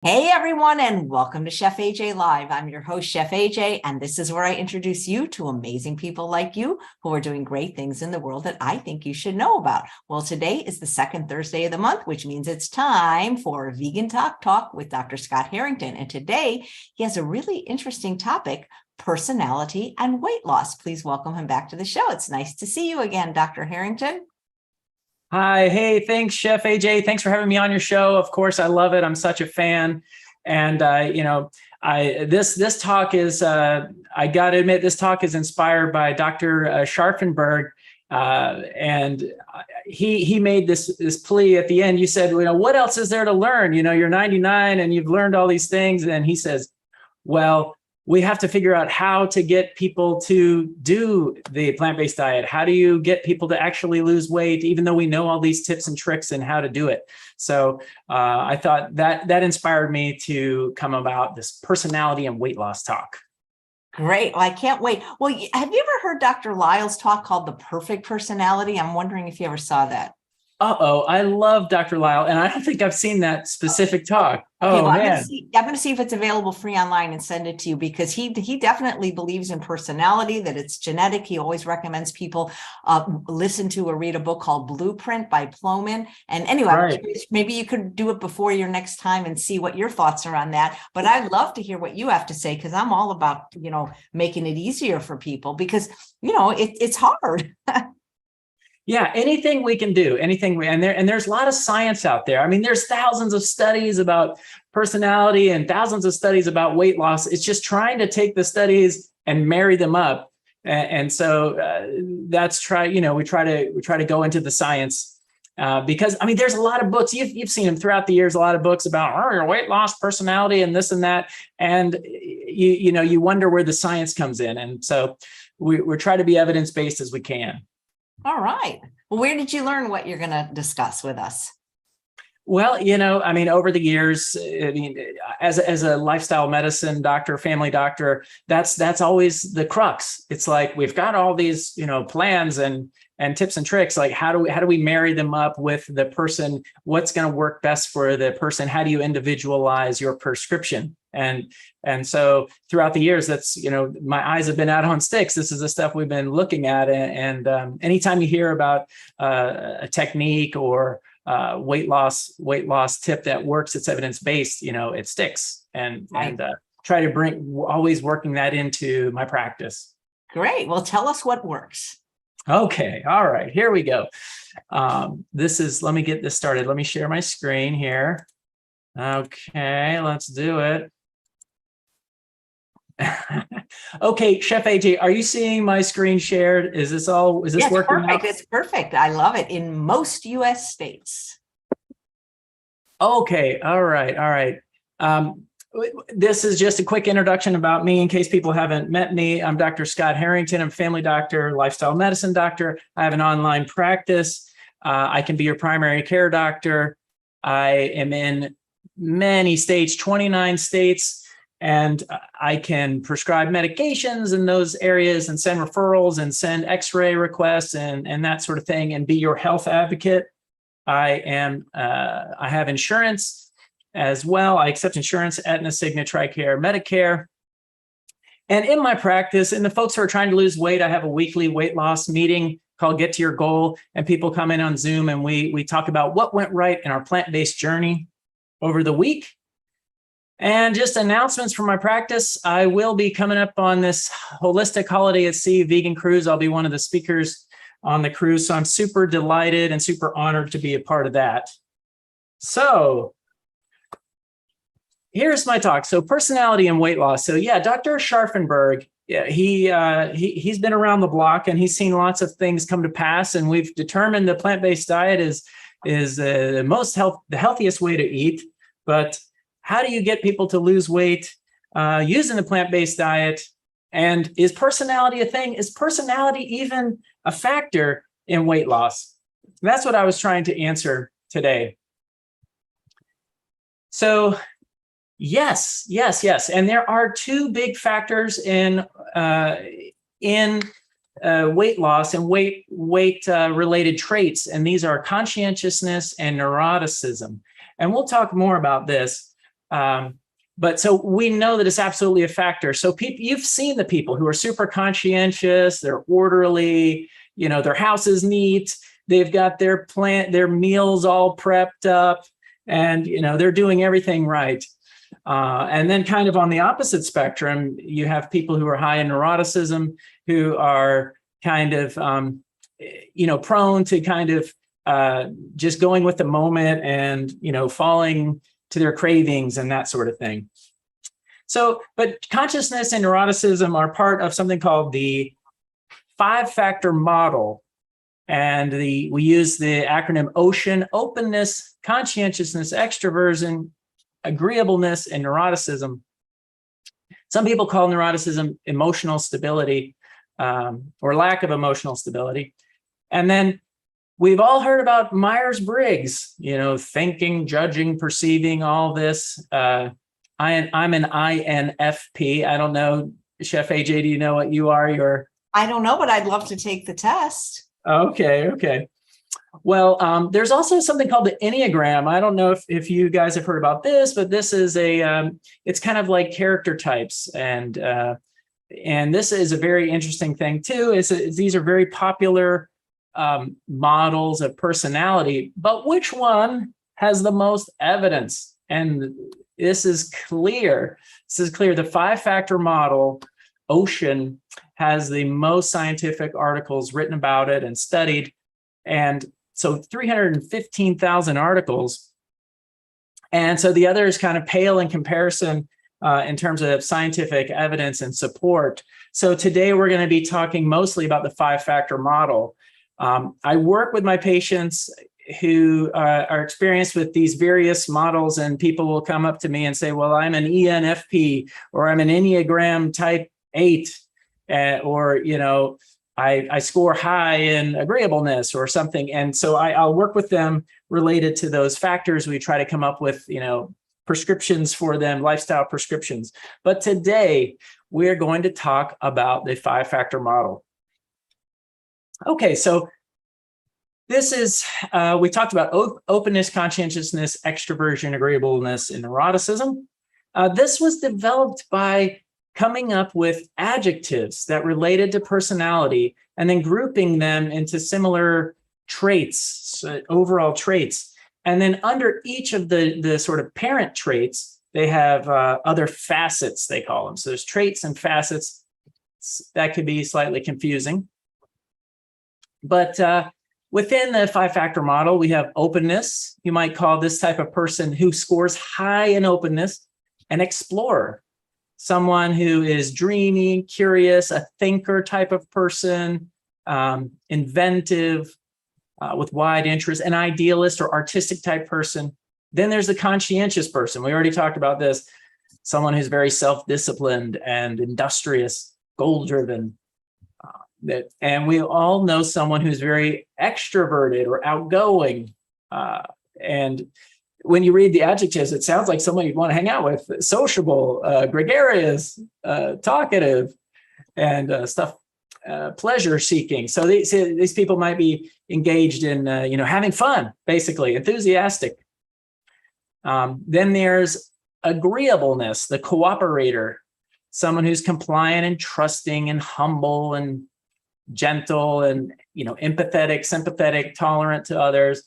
Hey everyone, and welcome to Chef AJ Live. I'm your host, Chef AJ, and this is where I introduce you to amazing people like you who are doing great things in the world that I think you should know about. Well, today is the second Thursday of the month, which means it's time for Vegan Talk with Dr. Scott Harrington. And today he has a really interesting topic, personality and weight loss. Please welcome him back to the show. It's nice to see you again, Dr. Harrington. Hi, hey, thanks, Chef AJ. Thanks for having me on your show. Of course, I love it. I'm such a fan. And this talk is I got to admit, this talk is inspired by Dr. Scharfenberg, and he made this plea at the end. You said, what else is there to learn? You're 99 and you've learned all these things. And he says, well, we have to figure out how to get people to do the plant-based diet. How do you get people to actually lose weight, even though we know all these tips and tricks and how to do it? So I thought that inspired me to come about this personality and weight loss talk. Great. Well, I can't wait. Well, have you ever heard Dr. Lyle's talk called The Perfect Personality? I'm wondering if you ever saw that. I love Dr. Lyle, and I don't think I've seen that specific talk. Okay, well, man. I'm going to see if it's available free online and send it to you, because he definitely believes in personality, that it's genetic. He always recommends people listen to or read a book called Blueprint by Plomin. And anyway, Right. maybe you could do it before your next time and see what your thoughts are on that. But I'd love to hear what you have to say, because I'm all about, making it easier for people, because, it's hard. Yeah, anything we can do, and there's a lot of science out there. I mean, there's thousands of studies about personality and thousands of studies about weight loss. It's just trying to take the studies and marry them up. And so we try to go into the science because, I mean, there's a lot of books. You've seen them throughout the years, a lot of books about your weight loss, personality, and this and that. And you wonder where the science comes in. And so we're trying to be evidence-based as we can. All right. Well, where did you learn what you're going to discuss with us? Well, over the years, as a lifestyle medicine doctor, family doctor, that's always the crux. It's like, we've got all these, plans and tips and tricks. Like, how do we marry them up with the person? What's going to work best for the person? How do you individualize your prescription? And so throughout the years, that's, my eyes have been out on sticks. This is the stuff we've been looking at. And anytime you hear about a technique or weight loss tip that works, it's evidence-based, it sticks, and try to always working that into my practice. Great. Well, tell us what works. Okay. All right, here we go. Let me get this started. Let me share my screen here. Okay, let's do it. Okay, Chef AJ, are you seeing my screen shared? Is this working? Perfect. Out? It's perfect. I love it in most US states. Okay. All right. This is just a quick introduction about me in case people haven't met me. I'm Dr. Scott Harrington. I'm a family doctor, lifestyle medicine doctor. I have an online practice. I can be your primary care doctor. I am in many states, 29 states. And I can prescribe medications in those areas and send referrals and send x-ray requests and that sort of thing, and be your health advocate. I have insurance as well. I accept insurance, Aetna, Cigna, TRICARE, Medicare. And in my practice, and the folks who are trying to lose weight, I have a weekly weight loss meeting called Get to Your Goal. And people come in on Zoom and we talk about what went right in our plant-based journey over the week. And just announcements from my practice. I will be coming up on this Holistic Holiday at Sea vegan cruise. I'll be one of the speakers on the cruise. So I'm super delighted and super honored to be a part of that. So here's my talk. So personality and weight loss. So yeah, Dr. Scharfenberg, he's been around the block and he's seen lots of things come to pass. And we've determined the plant-based diet is the healthiest way to eat. But how do you get people to lose weight using the plant-based diet? And is personality a thing? Is personality even a factor in weight loss? That's what I was trying to answer today. So yes. And there are two big factors in weight loss and weight related traits. And these are conscientiousness and neuroticism. And we'll talk more about this. But so we know that it's absolutely a factor. So you've seen the people who are super conscientious, they're orderly, their house is neat, they've got their meals all prepped up, and they're doing everything right. And then kind of on the opposite spectrum, you have people who are high in neuroticism, who are kind of prone to kind of just going with the moment and falling to their cravings and that sort of thing. So, but consciousness and neuroticism are part of something called the 5-factor model. And we use the acronym OCEAN: openness, conscientiousness, extroversion, agreeableness, and neuroticism. Some people call neuroticism emotional stability, or lack of emotional stability. And then we've all heard about Myers-Briggs, thinking, judging, perceiving, all this. I'm an INFP. I don't know, Chef AJ, do you know what you are? I don't know, but I'd love to take the test. Okay. Well, there's also something called the Enneagram. I don't know if you guys have heard about this, but this is it's kind of like character types. And this is a very interesting thing too. These are very popular models of personality, but which one has the most evidence? And this is clear. The 5-factor model, OCEAN, has the most scientific articles written about it and studied. And so 315,000 articles. And so the others kind of pale in comparison in terms of scientific evidence and support. So today we're going to be talking mostly about the 5-factor model. I work with my patients who are experienced with these various models, and people will come up to me and say, well, I'm an ENFP, or I'm an Enneagram type 8, or, I score high in agreeableness or something. And so I'll work with them related to those factors. We try to come up with, prescriptions for them, lifestyle prescriptions. But today we're going to talk about the 5-factor model. Okay, so this is, we talked about openness, conscientiousness, extroversion, agreeableness, and neuroticism. This was developed by coming up with adjectives that related to personality and then grouping them into similar traits, overall traits. And then under each of the sort of parent traits, they have other facets, they call them. So there's traits and facets. That could be slightly confusing. But within the 5-factor model, we have openness. You might call this type of person who scores high in openness an explorer, someone who is dreamy, curious, a thinker type of person, inventive, with wide interests, an idealist or artistic type person. Then there's the conscientious person. We already talked about this. Someone who's very self-disciplined and industrious, goal-driven. And we all know someone who's very extroverted or outgoing. And when you read the adjectives, it sounds like someone you'd want to hang out with: sociable, gregarious, talkative, and stuff, pleasure-seeking. So these people might be engaged in, having fun, basically, enthusiastic. Then there's agreeableness, the cooperator, someone who's compliant and trusting and humble and gentle and, empathetic, sympathetic, tolerant to others.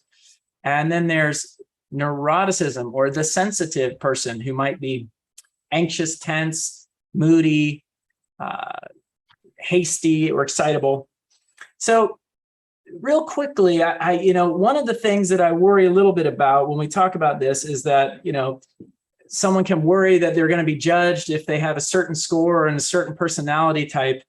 And then there's neuroticism, or the sensitive person, who might be anxious, tense, moody, hasty, or excitable. So real quickly, one of the things that I worry a little bit about when we talk about this is that, someone can worry that they're going to be judged if they have a certain score and a certain personality type.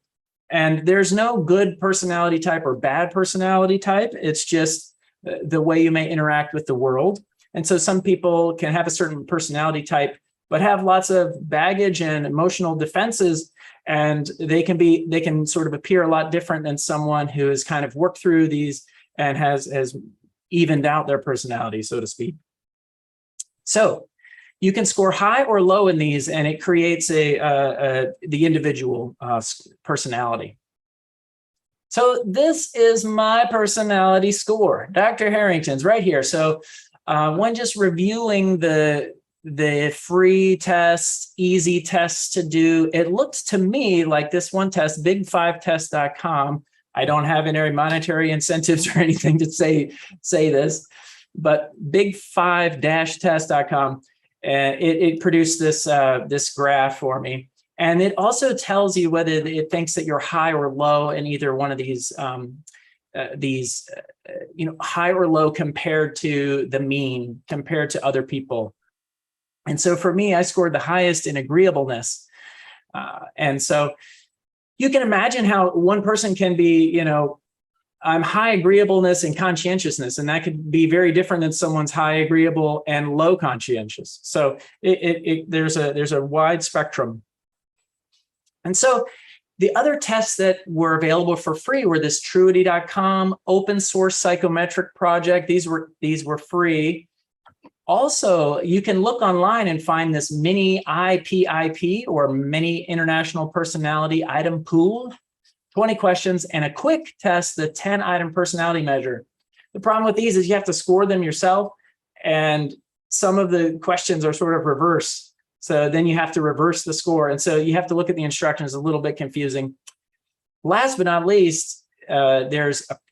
And there's no good personality type or bad personality type. It's just the way you may interact with the world. And so some people can have a certain personality type, but have lots of baggage and emotional defenses. And they can sort of appear a lot different than someone who has kind of worked through these and has evened out their personality, so to speak. So you can score high or low in these, and it creates the individual personality. So this is my personality score. Dr. Harrington's right here. So when just reviewing the the free tests, easy tests to do. It looked to me like this one test, big5test.com. I don't have any monetary incentives or anything to say this, but big5-test.com, it produced this graph for me. And it also tells you whether it thinks that you're high or low in either one of these high or low compared to the mean, compared to other people. And so for me, I scored the highest in agreeableness. And so you can imagine how one person can be, I'm high agreeableness and conscientiousness, and that could be very different than someone's high agreeable and low conscientious. So there's a wide spectrum. And so the other tests that were available for free were this Truity.com open source psychometric project. These were free. Also, you can look online and find this mini IPIP, or mini international personality item pool, 20 questions and a quick test, the 10 item personality measure. The problem with these is you have to score them yourself, and some of the questions are sort of reverse. So then you have to reverse the score. And so you have to look at the instructions, a little bit confusing. Last but not least,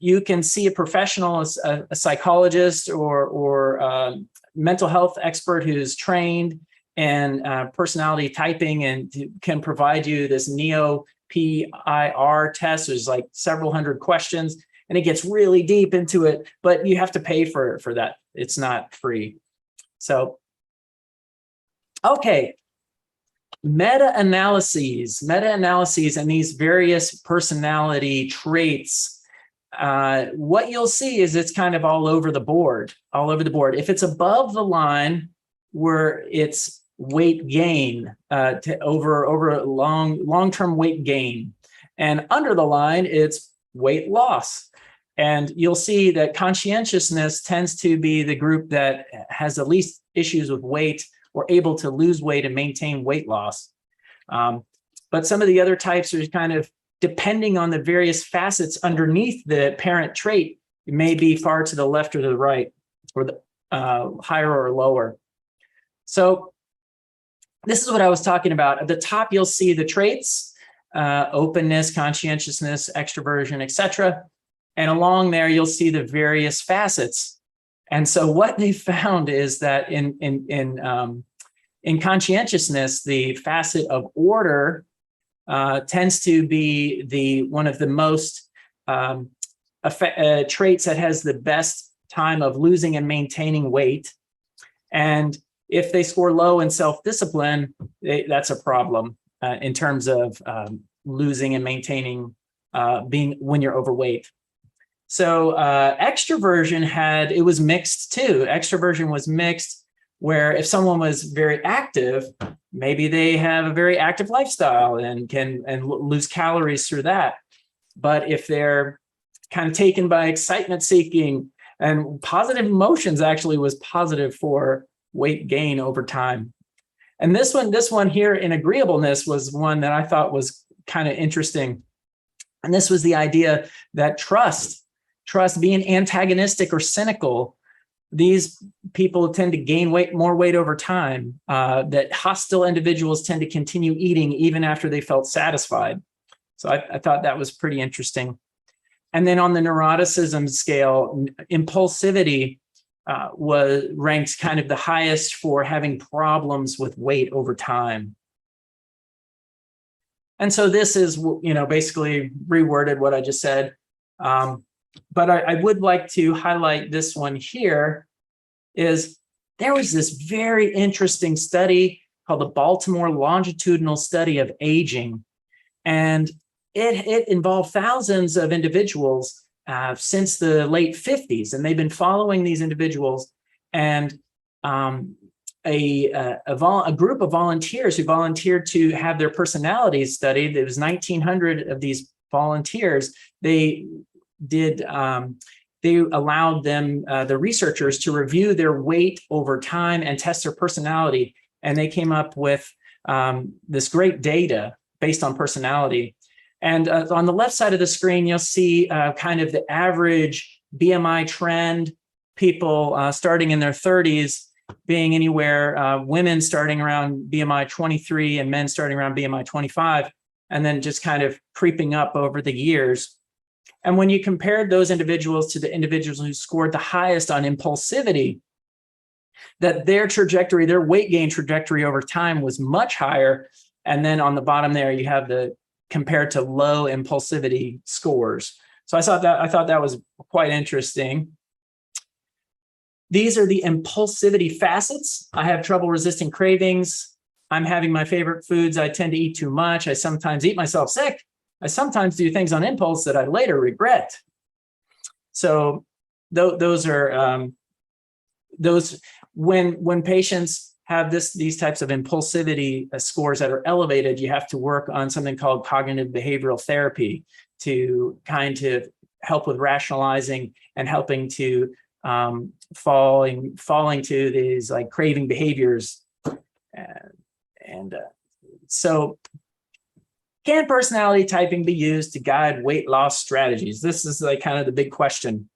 you can see a professional, a psychologist or mental health expert who's trained in personality typing and can provide you this NEO-PIR test. There's like several hundred questions, and it gets really deep into it, but you have to pay for that. It's not free. So, okay. Meta-analyses and these various personality traits. What you'll see is it's kind of all over the board. If it's above the line where it's weight gain, over long-term weight gain, and under the line it's weight loss. And you'll see that conscientiousness tends to be the group that has the least issues with weight, or able to lose weight and maintain weight loss. But some of the other types are kind of depending on the various facets underneath the parent trait. It may be far to the left or to the right, or the higher or lower. So this is what I was talking about. At the top, you'll see the traits, openness, conscientiousness, extroversion, etc. And along there, you'll see the various facets. And so what they found is that in conscientiousness, the facet of order tends to be one of the most traits that has the best time of losing and maintaining weight. And if they score low in self-discipline, that's a problem in terms of losing and maintaining when you're overweight. So extroversion it was mixed too. Extroversion was mixed, where if someone was very active, maybe they have a very active lifestyle and can lose calories through that. But if they're kind of taken by excitement seeking, and positive emotions actually was positive for weight gain over time. And this one here in agreeableness was one that I thought was kind of interesting. And this was the idea that trust being antagonistic or cynical, these people tend to gain more weight over time, that hostile individuals tend to continue eating even after they felt satisfied. So I thought that was pretty interesting. And then on the neuroticism scale, impulsivity was ranked kind of the highest for having problems with weight over time. And so this is, basically reworded what I just said. But I would like to highlight this one here. Is there was this very interesting study called the Baltimore Longitudinal Study of Aging. And it involved thousands of individuals since the late 50s. And they've been following these individuals, and a group of volunteers who volunteered to have their personalities studied. There was 1,900 of these volunteers. They allowed them, the researchers, to review their weight over time and test their personality. And they came up with this great data based on personality. And on the left side of the screen, you'll see kind of the average BMI trend, people starting in their 30s. being anywhere, women starting around BMI 23 and men starting around BMI 25, and then just kind of creeping up over the years. And when you compared those individuals to the individuals who scored the highest on impulsivity, that their trajectory, their weight gain trajectory over time was much higher. And then on the bottom there, you have the compared to low impulsivity scores. So I thought that was quite interesting. These are the impulsivity facets. I have trouble resisting cravings. I'm having my favorite foods. I tend to eat too much. I sometimes eat myself sick. I sometimes do things on impulse that I later regret. So those are when patients have these types of impulsivity scores that are elevated, you have to work on something called cognitive behavioral therapy to kind of help with rationalizing and helping to falling to these like craving behaviors. So can personality typing be used to guide weight loss strategies? This is like kind of the big question.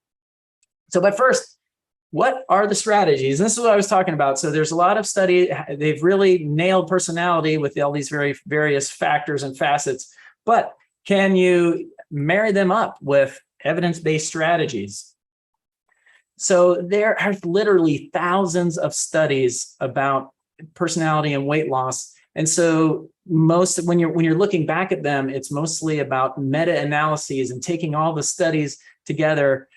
So, but first, what are the strategies? And this is what I was talking about. So there's a lot of study. They've really nailed personality with all these various factors and facets, but can you marry them up with evidence-based strategies? So there are literally thousands of studies about personality and weight loss. And so when you're looking back at them, it's mostly about meta-analyses and taking all the studies together.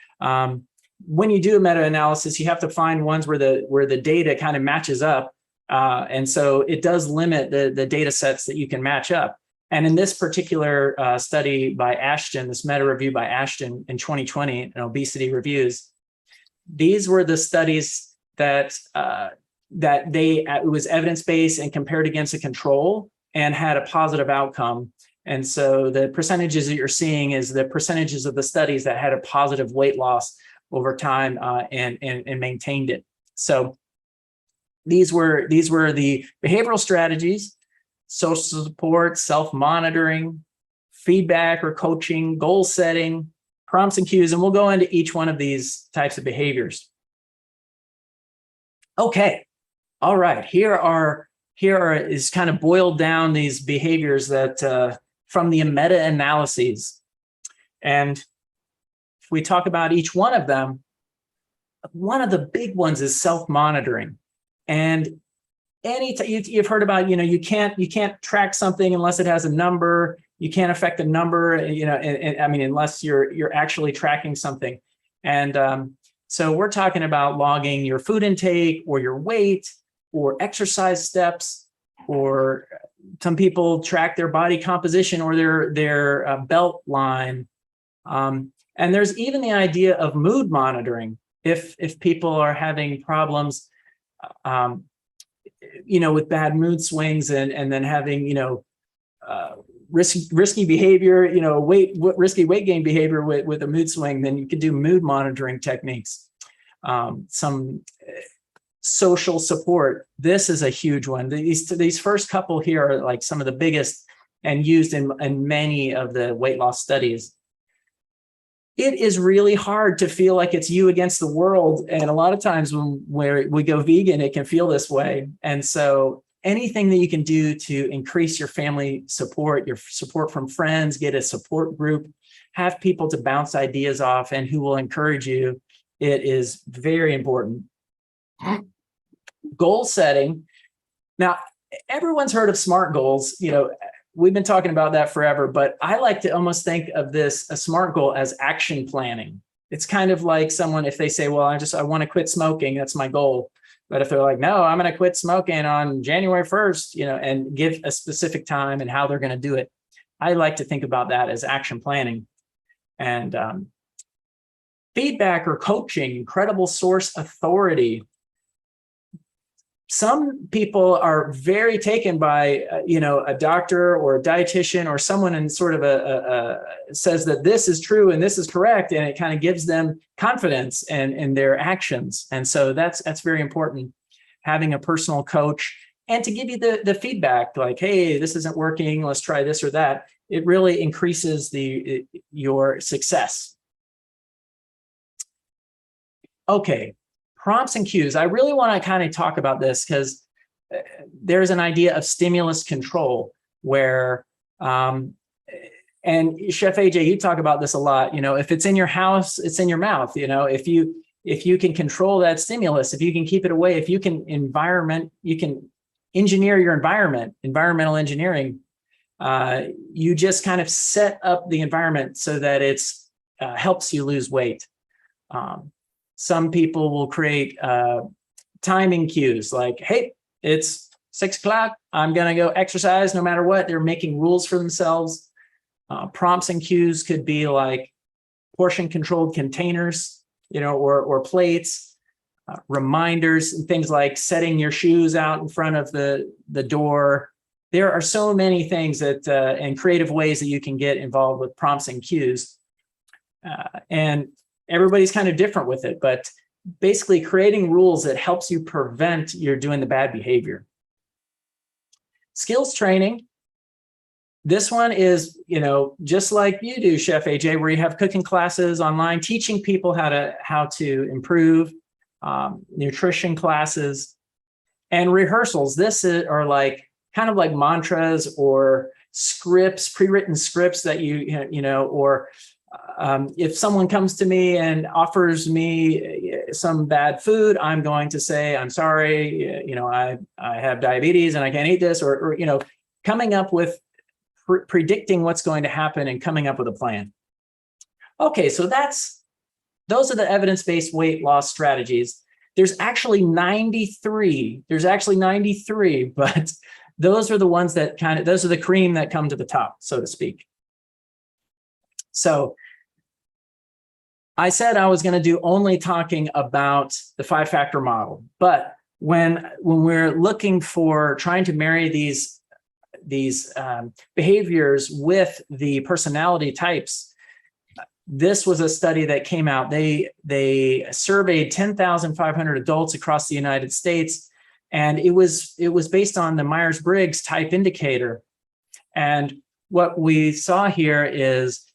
When you do a meta-analysis, you have to find ones where the data kind of matches up. And so it does limit the data sets that you can match up. And in this particular study by Ashton, this meta review by Ashton in 2020, in Obesity Reviews, these were the studies that it was evidence-based and compared against a control and had a positive outcome. And so the percentages that you're seeing is the percentages of the studies that had a positive weight loss over time and maintained it. So these were the behavioral strategies: social support, self-monitoring, feedback or coaching, goal setting, prompts and cues, and we'll go into each one of these types of behaviors. Okay, all right, here is kind of boiled down these behaviors that from the meta-analyses. And if we talk about each one of them, one of the big ones is self-monitoring. And you've heard about, you can't track something unless it has a number. You can't affect a number, and I mean, unless you're actually tracking something. And so we're talking about logging your food intake or your weight or exercise steps, or some people track their body composition or their belt line. And there's even the idea of mood monitoring. If people are having problems, with bad mood swings and then having, risky behavior, risky weight gain behavior with a mood swing, then you could do mood monitoring techniques. Some social support. This is a huge one. These first couple here are like some of the biggest and used in many of the weight loss studies. It is really hard to feel like it's you against the world. And a lot of times when we go vegan, it can feel this way. And so anything that you can do to increase your family support, your support from friends, get a support group, have people to bounce ideas off and who will encourage you, it is very important. Goal setting. Now, everyone's heard of SMART goals. We've been talking about that forever, but I like to almost think of a SMART goal as action planning. It's kind of like someone, if they say, well, I want to quit smoking, that's my goal. But if they're like, no, I'm going to quit smoking on January 1st, and give a specific time and how they're going to do it. I like to think about that as action planning. And feedback or coaching, incredible source authority. Some people are very taken by, a doctor or a dietitian or someone in sort of says that this is true and this is correct. And it kind of gives them confidence in their actions. And so that's very important, having a personal coach and to give you the feedback like, hey, this isn't working. Let's try this or that. It really increases your success. Okay. Prompts and cues. I really want to kind of talk about this because there's an idea of stimulus control where, and Chef AJ, you talk about this a lot. If it's in your house, it's in your mouth. If you can control that stimulus, if you can keep it away, if you can engineer your environment, environmental engineering, you just kind of set up the environment so that it's helps you lose weight. Some people will create timing cues like, hey, it's 6 o'clock. I'm going to go exercise no matter what. They're making rules for themselves. Prompts and cues could be like portion controlled containers, or plates, reminders, and things like setting your shoes out in front of the door. There are so many things that and creative ways that you can get involved with prompts and cues. And everybody's kind of different with it, but basically creating rules that helps you prevent you're doing the bad behavior. Skills training. This one is, just like you do, Chef AJ, where you have cooking classes online, teaching people how to improve, nutrition classes, and rehearsals. Are like kind of like mantras or scripts, pre-written scripts that or if someone comes to me and offers me some bad food, I'm going to say, I'm sorry, I have diabetes and I can't eat this, or coming up with predicting what's going to happen and coming up with a plan. Okay, so those are the evidence-based weight loss strategies. There's actually 93, but those are the ones that those are the cream that come to the top, so to speak. So I said I was going to do only talking about the 5-factor model, but when we're looking for trying to marry these behaviors with the personality types, this was a study that came out. They surveyed 10,500 adults across the United States, and it was based on the Myers-Briggs type indicator. And what we saw here is,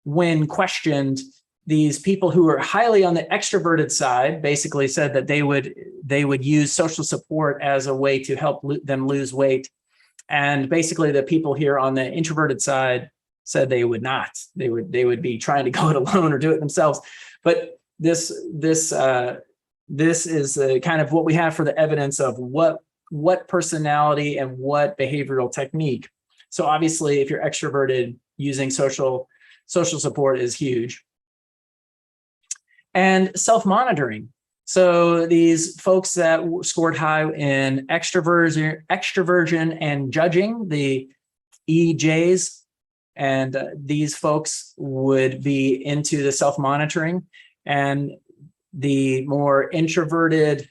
when questioned, these people who were highly on the extroverted side basically said that they would use social support as a way to help them lose weight. And basically the people here on the introverted side said they would not. They would be trying to go it alone or do it themselves. But this is kind of what we have for the evidence of what personality and what behavioral technique. So obviously, if you're extroverted, using social support is huge. And self-monitoring. So these folks that scored high in extroversion and judging, the EJs, and these folks would be into the self-monitoring, and the more introverted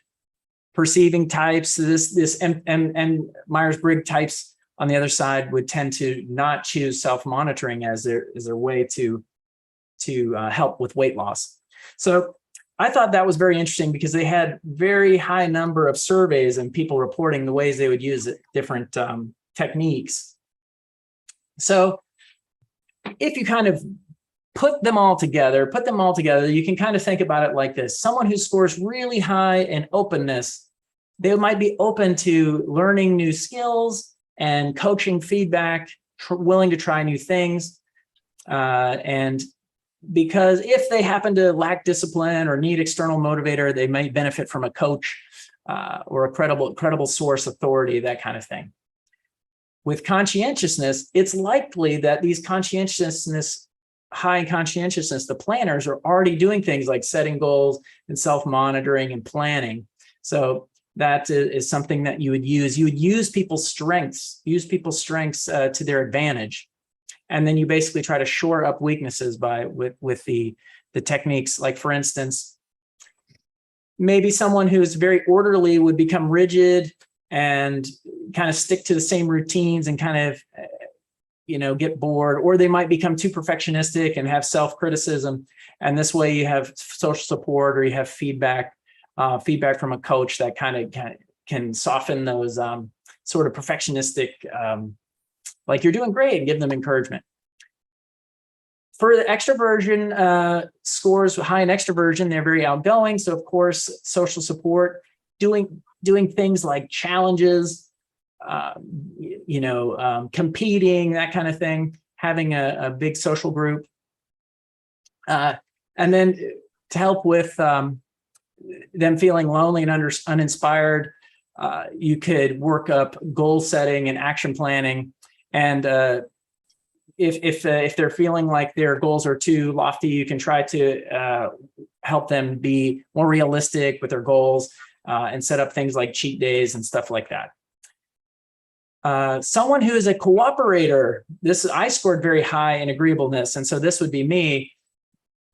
perceiving types, this and Myers-Briggs types on the other side would tend to not choose self-monitoring as their way to help with weight loss. So I thought that was very interesting because they had very high number of surveys and people reporting the ways they would use different techniques. So if you kind of put them all together, you can kind of think about it like this. Someone who scores really high in openness, they might be open to learning new skills and coaching feedback, willing to try new things. And because if they happen to lack discipline or need external motivator, they may benefit from a coach or a credible source authority, that kind of thing. With conscientiousness, it's likely that these high in conscientiousness, the planners are already doing things like setting goals and self-monitoring and planning. So that is something that you would use. You would use people's strengths, to their advantage. And then you basically try to shore up weaknesses with the techniques. Like, for instance, maybe someone who's very orderly would become rigid and kind of stick to the same routines and kind of, get bored, or they might become too perfectionistic and have self-criticism. And this way you have social support, or you have feedback from a coach that kind of can soften those sort of perfectionistic, like you're doing great, and give them encouragement. For the extroversion scores high in extroversion, they're very outgoing. So of course, social support, doing things like challenges, competing, that kind of thing, having a big social group. And then to help with them feeling lonely and uninspired, you could work up goal setting and action planning. And if they're feeling like their goals are too lofty, you can try to help them be more realistic with their goals and set up things like cheat days and stuff like that. Someone who is a cooperator, I scored very high in agreeableness, and so this would be me.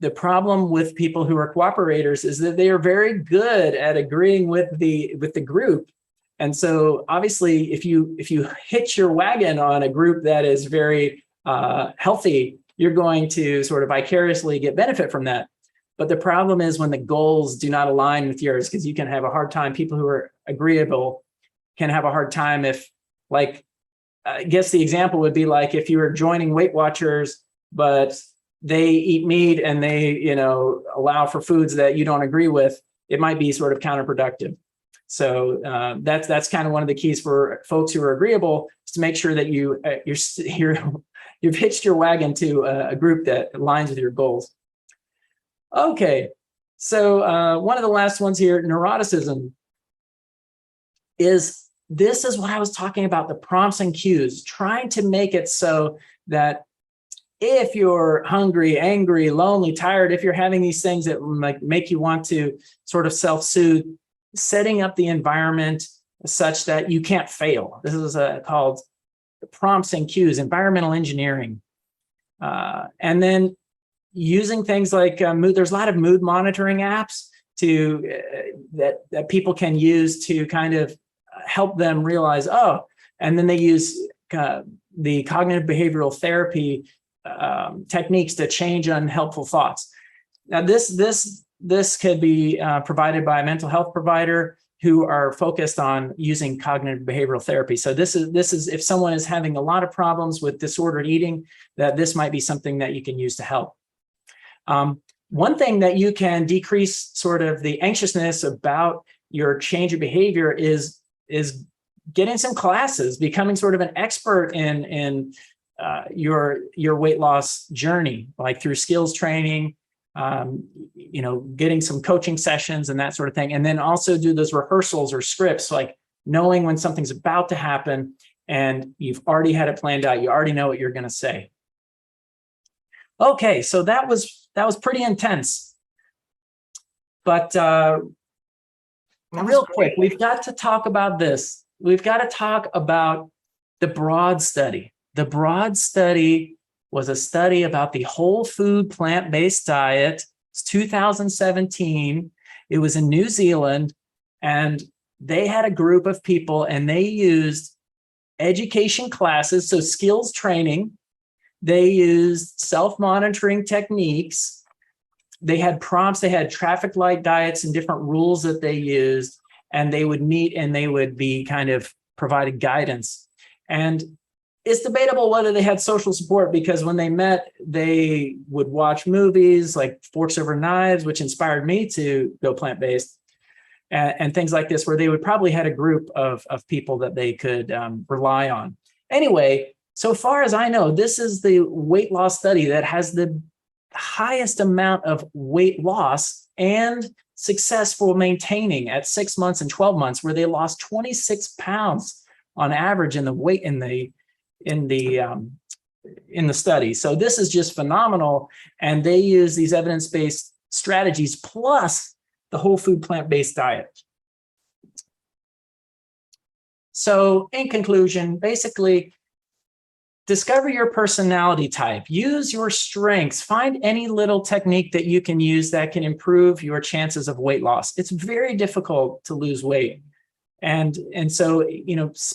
The problem with people who are cooperators is that they are very good at agreeing with the group. And so obviously, if you hitch your wagon on a group that is very healthy, you're going to sort of vicariously get benefit from that. But the problem is when the goals do not align with yours, because you can have a hard time. People who are agreeable can have a hard time if, like, I guess the example would be like if you were joining Weight Watchers, but they eat meat and they, allow for foods that you don't agree with, it might be sort of counterproductive. So that's kind of one of the keys for folks who are agreeable, is to make sure that you've hitched your wagon to a group that aligns with your goals. Okay, so one of the last ones here, neuroticism, this is what I was talking about, the prompts and cues, trying to make it so that if you're hungry, angry, lonely, tired, if you're having these things that make you want to sort of self-soothe, setting up the environment such that you can't fail. This is called prompts and cues, environmental engineering. And then using things like mood. There's a lot of mood monitoring apps that people can use to kind of help them realize, and then they use the cognitive behavioral therapy techniques to change unhelpful thoughts. Now, this could be provided by a mental health provider who are focused on using cognitive behavioral therapy. So this is if someone is having a lot of problems with disordered eating, that this might be something that you can use to help. One thing that you can decrease sort of the anxiousness about your change of behavior is getting some classes, becoming sort of an expert in your weight loss journey, like through skills training, getting some coaching sessions and that sort of thing. And then also do those rehearsals or scripts, like knowing when something's about to happen and you've already had it planned out. You already know what you're going to say. Okay, so that was pretty intense. But real quick, we've got to talk about this. We've got to talk about the broad study. The broad study was a study about the whole food plant-based diet. It's 2017. It was in New Zealand, and they had a group of people, and they used education classes, so skills training. They used self-monitoring techniques. They had prompts, they had traffic light diets and different rules that they used, and they would meet and they would be kind of provided guidance. And it's debatable whether they had social support, because when they met, they would watch movies like Forks Over Knives, which inspired me to go plant-based, and things like this, where they would probably had a group of people that they could rely on. Anyway, so far as I know, this is the weight loss study that has the highest amount of weight loss and successful maintaining at 6 months and 12 months, where they lost 26 pounds on average in the weight in the study. So this is just phenomenal. And they use these evidence-based strategies plus the whole food plant-based diet. So in conclusion, basically, discover your personality type, use your strengths, find any little technique that you can use that can improve your chances of weight loss. It's very difficult to lose weight. And so,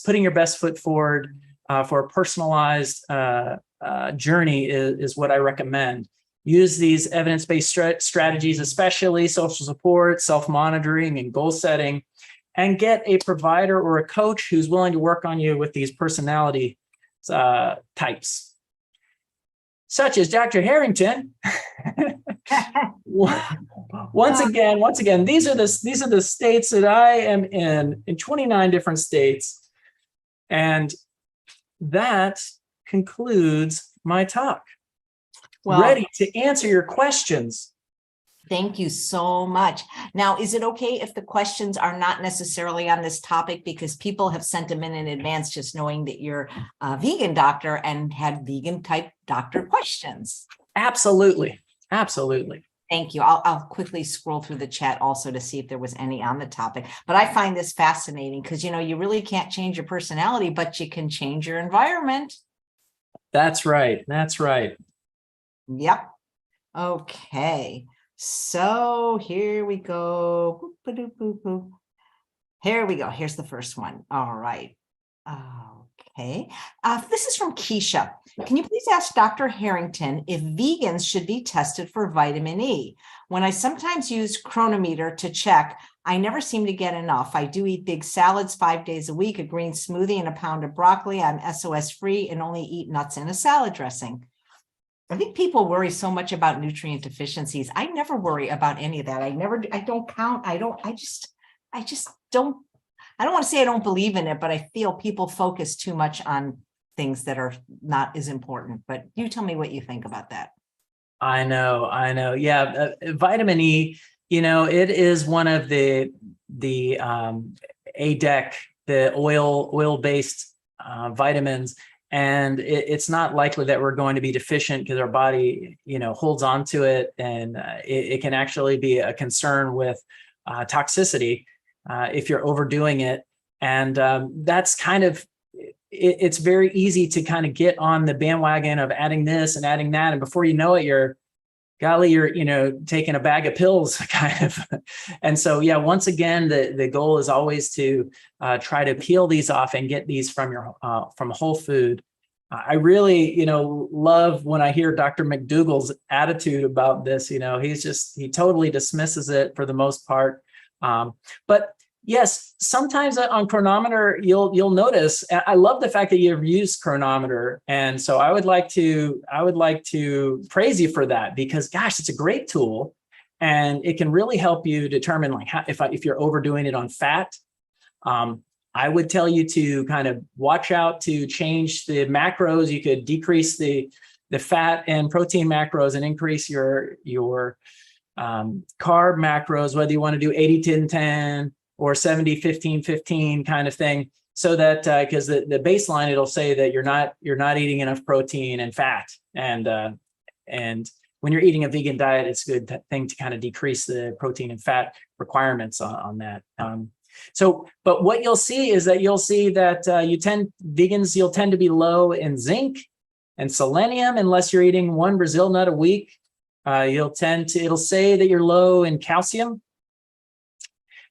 putting your best foot forward for a personalized journey is what I recommend. Use these evidence-based strategies, especially social support, self-monitoring, and goal setting, and get a provider or a coach who's willing to work on you with these personality types. such as Dr. Harrington. Once again, these are the states that I am in 29 different states. And that concludes my talk. Well, ready to answer your questions. thank you so much. Now, is it okay if the questions are not necessarily on this topic, because people have sent them in advance, just knowing that you're a vegan doctor and had vegan type doctor questions? Absolutely. Absolutely. Thank you. I'll quickly scroll through the chat also to see if there was any on the topic. But I find this fascinating because, you know, you really can't change your personality, but you can change your environment. That's right. That's right. Yep. Okay. So here we go. Boop-a-doop-boop-boop. Here we go. Here's the first one. All right. Okay. This is from Keisha. Can you please ask Dr. Harrington if vegans should be tested for vitamin E? When I sometimes use Chronometer to check, I never seem to get enough. I do eat big salads 5 days a week, a green smoothie, and a pound of broccoli. I'm SOS free and only eat nuts in a salad dressing. I think people worry so much about nutrient deficiencies. I never worry about any of that. I don't count. I just don't. I don't want to say I don't believe in it, but I feel people focus too much on things that are not as important. But you tell me what you think about that. I know. Yeah. Vitamin E, you know, it is one of the ADEC, the oil-based vitamins. And it's not likely that we're going to be deficient because our body, you know, holds on to it. And it can actually be a concern with toxicity if you're overdoing it. And that's kind of, it's very easy to kind of get on the bandwagon of adding this and adding that. And before you know it, you're taking a bag of pills kind of. And so, yeah, once again, the goal is always to try to peel these off and get these from from whole food. I really, love when I hear Dr. McDougall's attitude about this. You know, he totally dismisses it for the most part. But yes, sometimes on Chronometer, you'll notice. I love the fact that you've used Chronometer, and so I would like to praise you for that, because gosh, it's a great tool, and it can really help you determine like if you're overdoing it on fat. I would tell you to kind of watch out to change the macros. You could decrease the fat and protein macros and increase your carb macros, whether you want to do 80-10-10 or 70-15-15 kind of thing, so that because the baseline, it'll say that you're not eating enough protein and fat, and when you're eating a vegan diet, it's a good thing to kind of decrease the protein and fat requirements on that. But what you'll see is that vegans, you'll tend to be low in zinc and selenium unless you're eating one Brazil nut a week. It'll say that you're low in calcium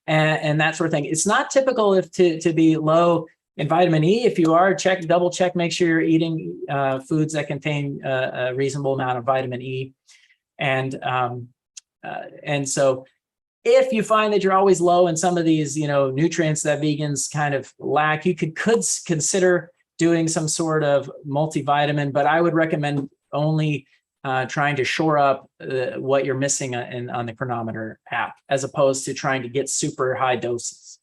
and that sort of thing. It's not typical to be low in vitamin E. If you are, double check, make sure you're eating foods that contain a reasonable amount of vitamin E. And so if you find that you're always low in some of these, nutrients that vegans kind of lack, you could consider doing some sort of multivitamin, but I would recommend only trying to shore up what you're missing on the Chronometer app, as opposed to trying to get super high doses.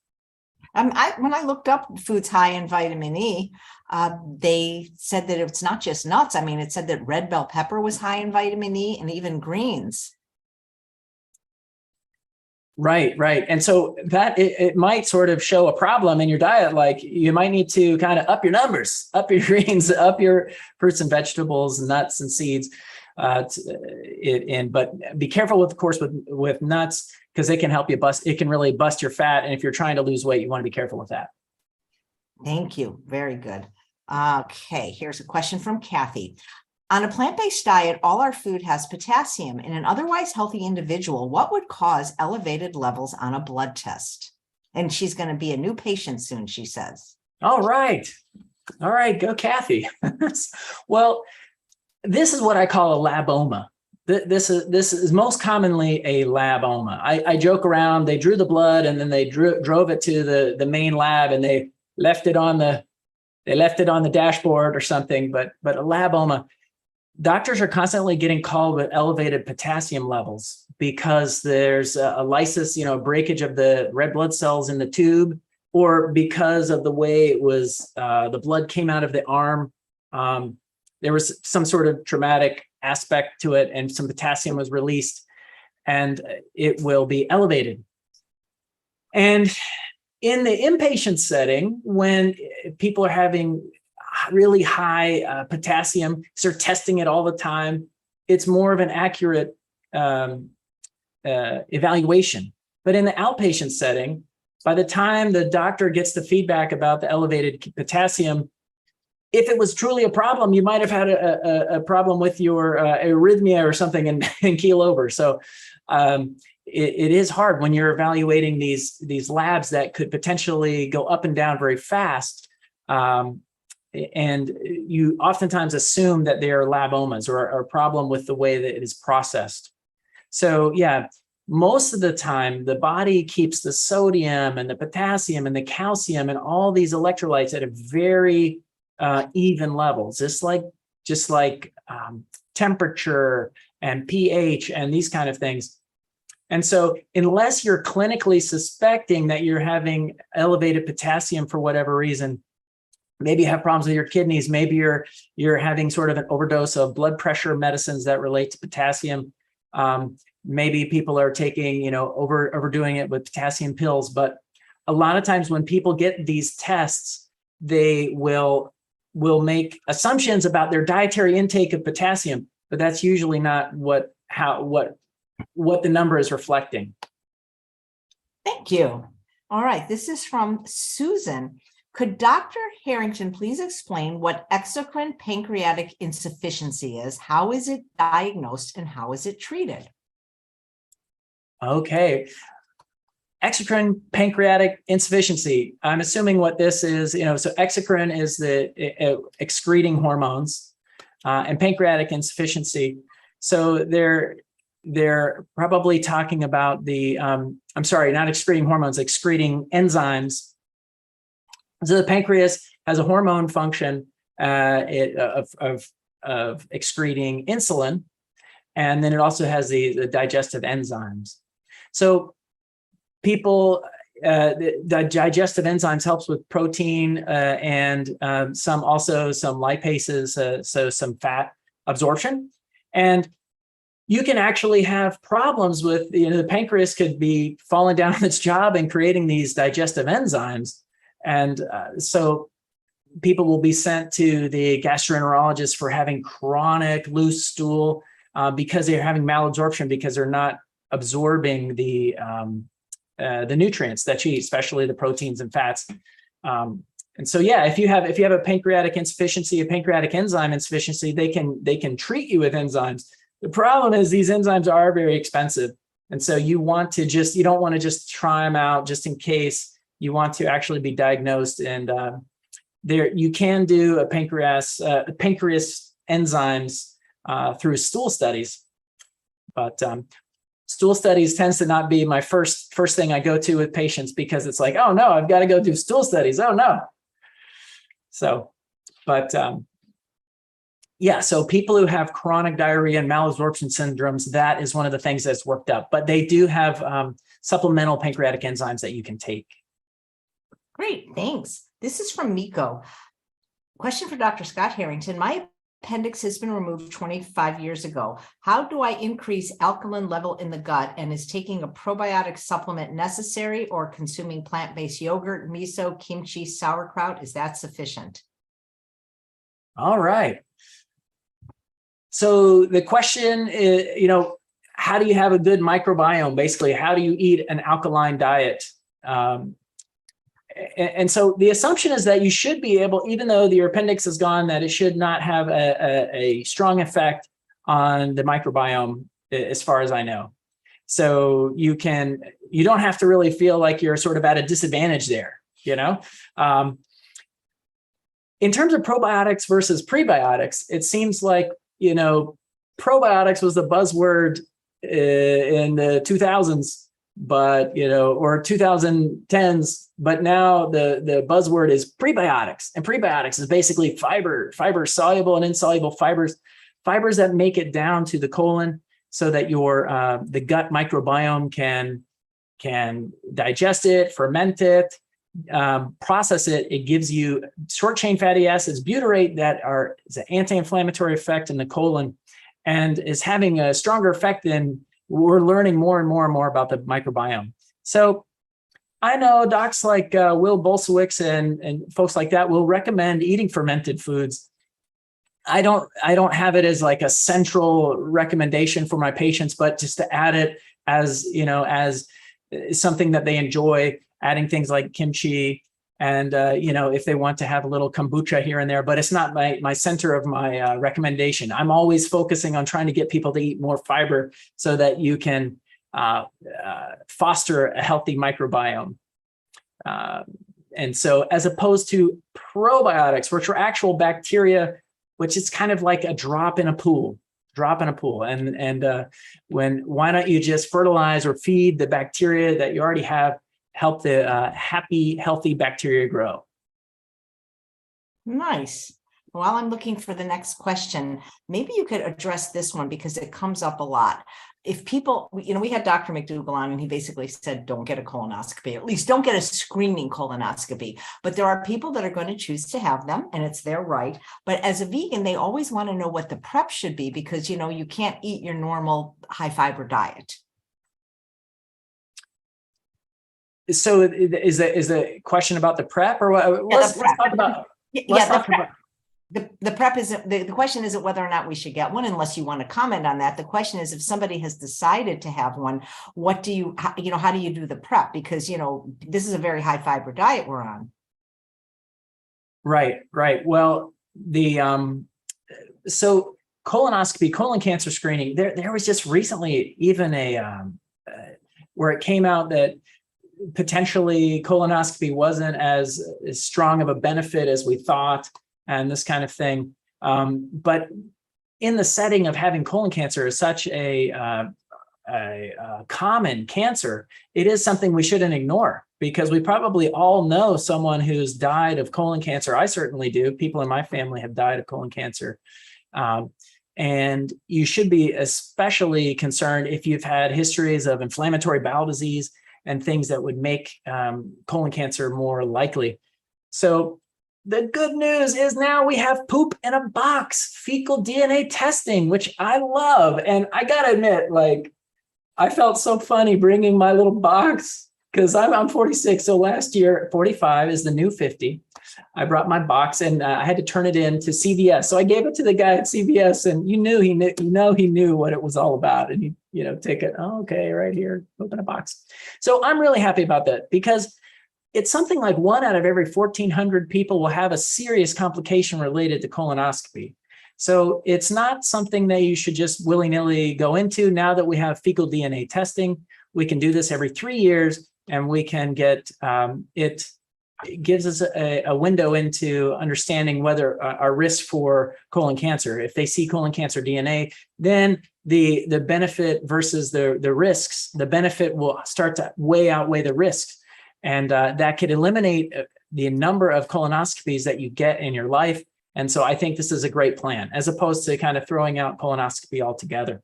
When I looked up foods high in vitamin E, they said that it's not just nuts. I mean, it said that red bell pepper was high in vitamin E, and even greens. Right. And so that it might sort of show a problem in your diet. Like you might need to kind of up your numbers, up your greens, up your fruits and vegetables, nuts and seeds. But be careful with nuts, because it can help you it can really bust your fat. And if you're trying to lose weight, you want to be careful with that. Thank you. Very good. Okay, here's a question from Kathy. On a plant-based diet, all our food has potassium. In an otherwise healthy individual, what would cause elevated levels on a blood test? And she's going to be a new patient soon, she says. All right, go Kathy. Well, this is what I call a laboma. This is most commonly a laboma. I joke around. They drew the blood and then they drove it to the main lab, and they left it on the dashboard or something. But a laboma, doctors are constantly getting called with elevated potassium levels because there's a lysis, breakage of the red blood cells in the tube, or because of the way it was, the blood came out of the arm. There was some sort of traumatic aspect to it, and some potassium was released, and it will be elevated. And in the inpatient setting, when people are having really high potassium, so they're testing it all the time, it's more of an accurate evaluation. But in the outpatient setting, by the time the doctor gets the feedback about the elevated potassium, if it was truly a problem, you might have had a problem with your arrhythmia or something and keel over. So it is hard when you're evaluating these labs that could potentially go up and down very fast. And you oftentimes assume that they are labomas or a problem with the way that it is processed. So yeah, most of the time, the body keeps the sodium and the potassium and the calcium and all these electrolytes at a very even levels, just like temperature and pH and these kind of things. And so unless you're clinically suspecting that you're having elevated potassium for whatever reason, maybe you have problems with your kidneys, maybe you're having sort of an overdose of blood pressure medicines that relate to potassium. Maybe people are taking, overdoing it with potassium pills. But a lot of times when people get these tests, they will make assumptions about their dietary intake of potassium, but that's usually not what the number is reflecting. Thank you. All right, this is from Susan. Could Dr. Harrington please explain what exocrine pancreatic insufficiency is? How is it diagnosed and how is it treated? Okay. Exocrine pancreatic insufficiency. I'm assuming what this is, so exocrine is the excreting hormones, and pancreatic insufficiency. So they're probably talking about the, I'm sorry, not excreting hormones, excreting enzymes. So the pancreas has a hormone function of excreting insulin, and then it also has the digestive enzymes. So people, the digestive enzymes helps with protein and some lipases, so some fat absorption. And you can actually have problems with, the pancreas could be falling down on its job and creating these digestive enzymes. And so people will be sent to the gastroenterologist for having chronic loose stool because they're having malabsorption, because they're not absorbing the nutrients that you eat, especially the proteins and fats. And so, yeah, if you have a pancreatic insufficiency, a pancreatic enzyme insufficiency, they can treat you with enzymes. The problem is these enzymes are very expensive. And so you don't want to just try them out just in case. You want to actually be diagnosed, and you can do a pancreas enzymes through stool studies, but stool studies tends to not be my first thing I go to with patients, because it's like, oh no, I've got to go do stool studies. Oh no. So, but yeah, so people who have chronic diarrhea and malabsorption syndromes, that is one of the things that's worked up, but they do have supplemental pancreatic enzymes that you can take. Great, thanks. This is from Miko. Question for Dr. Scott Harrington. My appendix has been removed 25 years ago. How do I increase alkaline level in the gut? And is taking a probiotic supplement necessary, or consuming plant-based yogurt, miso, kimchi, sauerkraut, is that sufficient? All right. So the question is, how do you have a good microbiome? Basically, how do you eat an alkaline diet? And so the assumption is that you should be able, even though your appendix is gone, that it should not have a strong effect on the microbiome, as far as I know. So you don't have to really feel like you're sort of at a disadvantage there, In terms of probiotics versus prebiotics, it seems like, probiotics was the buzzword in the 2000s, but, or 2010s. But now the buzzword is prebiotics, and prebiotics is basically fiber soluble and insoluble fibers fibers that make it down to the colon so that your the gut microbiome can digest it, ferment it, process it. It gives you short chain fatty acids, butyrate, that is an anti-inflammatory effect in the colon, and is having a stronger effect than we're learning more and more and more about the microbiome. So I know docs like Will Bolsewicz and folks like that will recommend eating fermented foods. I don't have it as like a central recommendation for my patients, but just to add it as, as something that they enjoy, adding things like kimchi and, if they want to have a little kombucha here and there, but it's not my center of my recommendation. I'm always focusing on trying to get people to eat more fiber so that you can foster a healthy microbiome. And so as opposed to probiotics, which are actual bacteria, which is kind of like a drop in a pool. And why don't you just fertilize or feed the bacteria that you already have, help the happy, healthy bacteria grow. Nice. While I'm looking for the next question, maybe you could address this one because it comes up a lot. If people, we had Dr. McDougall on and he basically said, don't get a colonoscopy, at least don't get a screening colonoscopy. But there are people that are going to choose to have them and it's their right. But as a vegan, they always want to know what the prep should be because, you can't eat your normal high fiber diet. So is the question about the prep or what? Yeah, let's talk about. The prep isn't the question isn't whether or not we should get one, unless you want to comment on that. The question is, if somebody has decided to have one, what do you, how do you do the prep? Because, this is a very high fiber diet we're on. Right. Well, so colonoscopy, colon cancer screening, there was just recently even where it came out that potentially colonoscopy wasn't as strong of a benefit as we thought, and this kind of thing. But in the setting of having colon cancer is such a common cancer, it is something we shouldn't ignore because we probably all know someone who's died of colon cancer. I certainly do. People in my family have died of colon cancer. And you should be especially concerned if you've had histories of inflammatory bowel disease and things that would make colon cancer more likely. So the good news is now we have poop in a box, fecal DNA testing, which I love. And I gotta admit, I felt so funny bringing my little box because I'm 46. So last year, 45 is the new 50. I brought my box and I had to turn it in to CVS. So I gave it to the guy at CVS, and he knew what it was all about. And he, take it. Oh, okay, right here, open a box. So I'm really happy about that because it's something like 1 out of every 1,400 people will have a serious complication related to colonoscopy. So it's not something that you should just willy-nilly go into. Now that we have fecal DNA testing, we can do this every 3 years, and we can get it gives us a window into understanding whether our risk for colon cancer. If they see colon cancer DNA, then the benefit versus the risks, the benefit will start to outweigh the risks. And that could eliminate the number of colonoscopies that you get in your life. And so I think this is a great plan, as opposed to kind of throwing out colonoscopy altogether.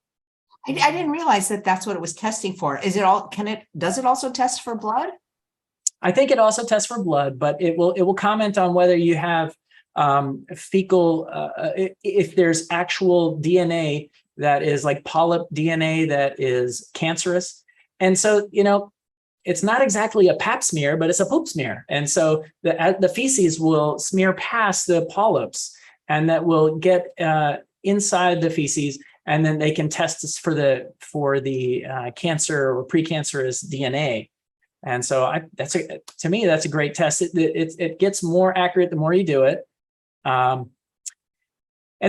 I didn't realize that that's what it was testing for. Does it also test for blood? I think it also tests for blood, but it will comment on whether you have fecal, if there's actual DNA that is like polyp DNA that is cancerous. And so, it's not exactly a pap smear, but it's a poop smear. And so the feces will smear past the polyps, and that will get inside the feces, and then they can test this for the cancer or precancerous DNA. And so to me, that's a great test. It gets more accurate the more you do it. And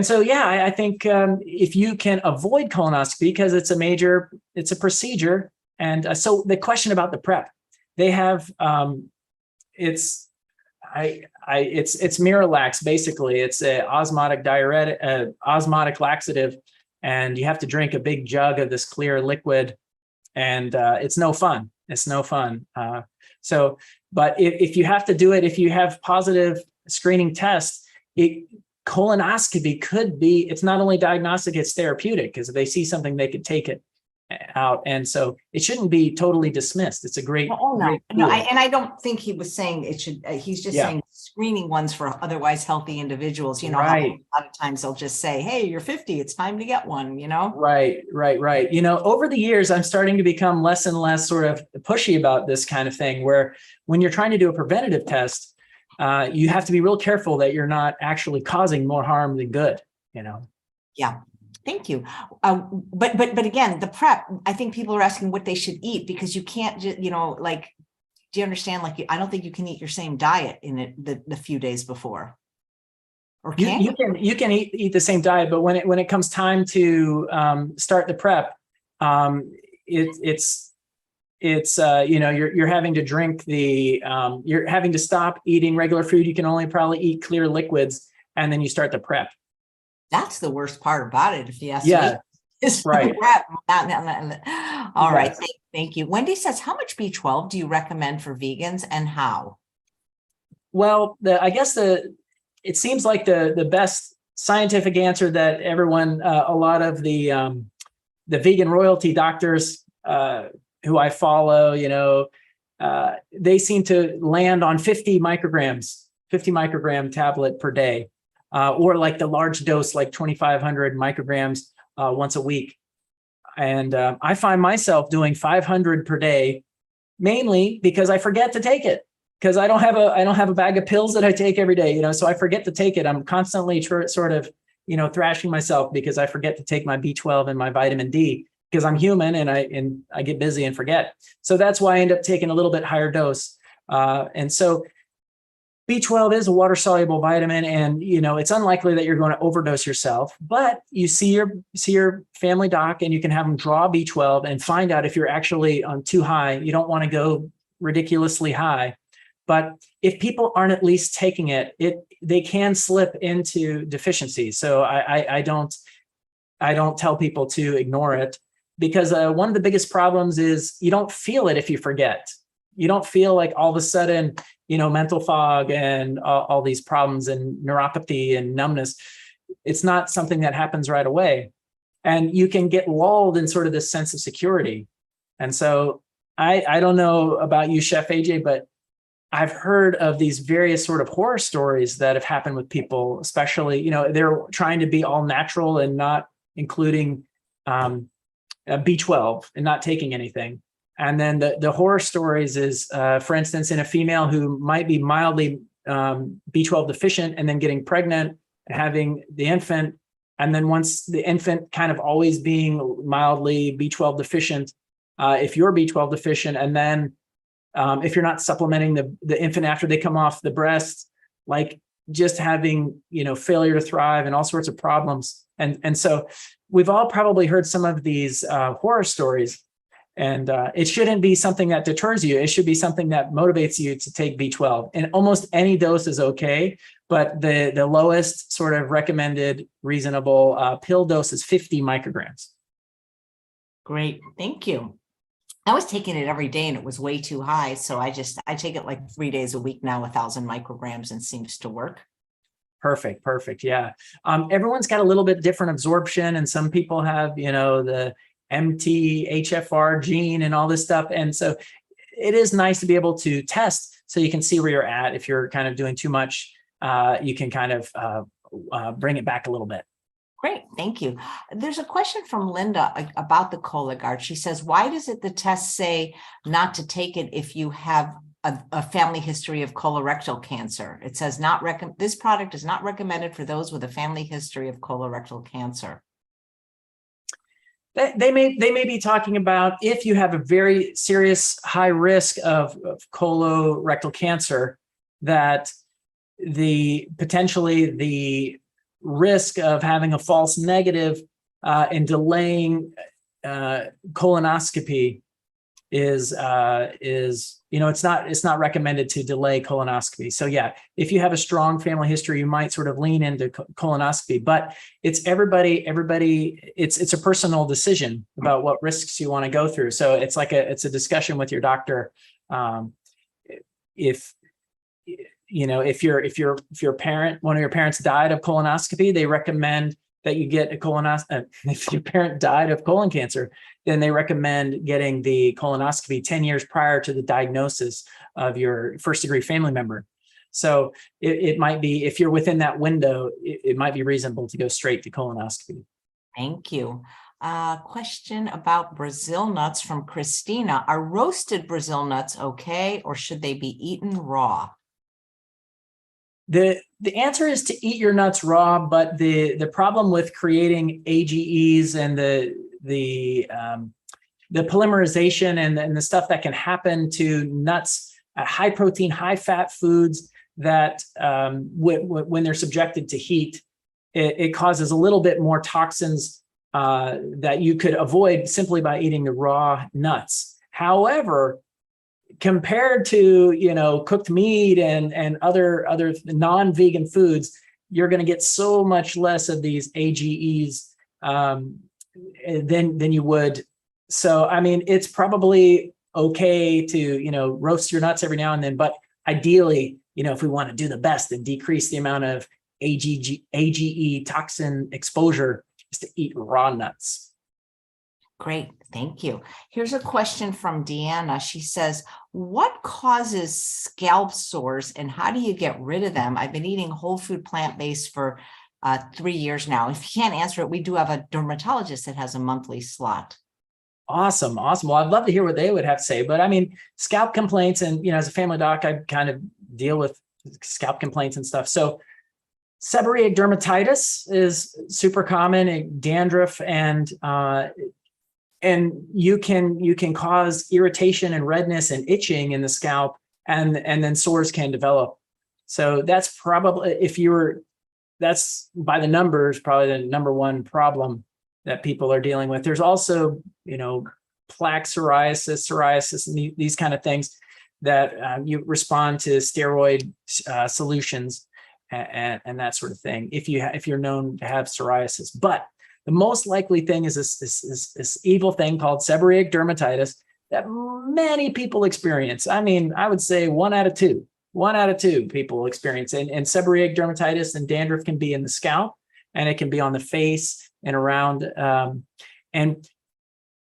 so, yeah, I think if you can avoid colonoscopy, because it's a procedure. And so the question about the prep, they have, it's Miralax, basically. It's a osmotic diuretic, osmotic laxative, and you have to drink a big jug of this clear liquid, and it's no fun. It's no fun. But if you have to do it, if you have positive screening tests, colonoscopy could be, it's not only diagnostic, it's therapeutic, because if they see something, they could take it out. And so it shouldn't be totally dismissed. It's a great, Oh, no, great no, tool. and I don't think he was saying it should, he's just Yeah. saying screening ones for otherwise healthy individuals, you know, how Right. a lot of times they'll just say, hey, you're 50, it's time to get one, you know? Right. You know, over the years, I'm starting to become less and less sort of pushy about this kind of thing, where when you're trying to do a preventative test, you have to be real careful that you're not actually causing more harm than good, you know? Yeah. Thank you. But again, the prep, I think people are asking what they should eat, because you can't just, you know, like, do you understand? Like, I don't think you can eat your same diet in it the few days before. Or can you can eat the same diet, but when it comes time to start the prep, it's you know, you're having to drink you're having to stop eating regular food. You can only probably eat clear liquids, and then you start the prep. That's the worst part about it, if you ask Yeah, me. Is right. prep. All right. Yes. Thank you. Wendy says, how much B12 do you recommend for vegans and how? Well, I guess it seems like the best scientific answer that everyone, a lot of the vegan royalty doctors who I follow, you know, they seem to land on 50 microgram tablet per day, or like the large dose, like 2,500 micrograms once a week. And I find myself doing 500 per day, mainly because I forget to take it. Because I don't have a bag of pills that I take every day, you know, so I forget to take it. I'm constantly sort of, you know, thrashing myself because I forget to take my B12 and my vitamin D, because I'm human and I get busy and forget. So that's why I end up taking a little bit higher dose. And so B12 is a water soluble vitamin, and you know, it's unlikely that you're going to overdose yourself, but you see your family doc and you can have them draw B12 and find out if you're actually on too high. You don't want to go ridiculously high. But if people aren't at least taking it, they can slip into deficiency. So I don't tell people to ignore it, because one of the biggest problems is you don't feel it if you forget. You don't feel like all of a sudden, you know, mental fog and all these problems and neuropathy and numbness. It's not something that happens right away. And you can get lulled in sort of this sense of security. And so I don't know about you, Chef AJ, but I've heard of these various sort of horror stories that have happened with people, especially, you know, they're trying to be all natural and not including B12 and not taking anything. And then the horror stories is, for instance, in a female who might be mildly B12 deficient and then getting pregnant, having the infant, and then once the infant kind of always being mildly B12 deficient, if you're B12 deficient, and then if you're not supplementing the infant after they come off the breast, like just having, you know, failure to thrive and all sorts of problems. And so we've all probably heard some of these horror stories, and it shouldn't be something that deters you. It should be something that motivates you to take B12, and almost any dose is okay. But the lowest sort of recommended reasonable pill dose is 50 micrograms. Great. Thank you. I was taking it every day and it was way too high. So I take it like 3 days a week now, 1,000 micrograms, and seems to work. Perfect. Yeah. Everyone's got a little bit different absorption, and some people have, you know, the MTHFR gene and all this stuff. And so it is nice to be able to test so you can see where you're at. If you're kind of doing too much, you can kind of bring it back a little bit. Great. Thank you. There's a question from Linda about the Cologuard. She says, why does the test say not to take it if you have a family history of colorectal cancer? It says this product is not recommended for those with a family history of colorectal cancer. They may be talking about if you have a very serious high risk of colorectal cancer, that potentially the risk of having a false negative and delaying colonoscopy is you know, it's not recommended to delay colonoscopy. So yeah, if you have a strong family history, you might sort of lean into colonoscopy, but it's everybody, it's a personal decision about what risks you want to go through. So it's a discussion with your doctor. If if your parent, one of your parents died of colonoscopy, they recommend that you get a colonoscopy. If your parent died of colon cancer, then they recommend getting the colonoscopy 10 years prior to the diagnosis of your first degree family member. So it might be, if you're within that window, it might be reasonable to go straight to colonoscopy. Thank you. Question about Brazil nuts from Christina. Are roasted Brazil nuts okay, or should they be eaten raw? The answer is to eat your nuts raw, but the problem with creating AGEs and the polymerization and the stuff that can happen to nuts, high protein, high fat foods that when they're subjected to heat, it causes a little bit more toxins that you could avoid simply by eating the raw nuts. However, compared to cooked meat and other non-vegan foods, you're going to get so much less of these AGEs than you would. So I mean, it's probably okay to roast your nuts every now and then, but ideally, if we want to do the best and decrease the amount of AGE toxin exposure, is to eat raw nuts. Great, thank you. Here's a question from Deanna. She says, what causes scalp sores and how do you get rid of them? I've been eating whole food plant-based for 3 years now. If you can't answer it, we do have a dermatologist that has a monthly slot. Awesome. Well, I'd love to hear what they would have to say, but I mean, scalp complaints, and as a family doc, I kind of deal with scalp complaints and stuff. So seborrheic dermatitis is super common, dandruff, and you can cause irritation and redness and itching in the scalp, and then sores can develop. So that's probably, that's by the numbers, probably the number one problem that people are dealing with. There's also, plaque psoriasis, and these kind of things that you respond to steroid solutions and that sort of thing if you're known to have psoriasis. But the most likely thing is this evil thing called seborrheic dermatitis that many people experience. I mean, I would say 1 out of 2 people experience. And seborrheic dermatitis and dandruff can be in the scalp, and it can be on the face and around.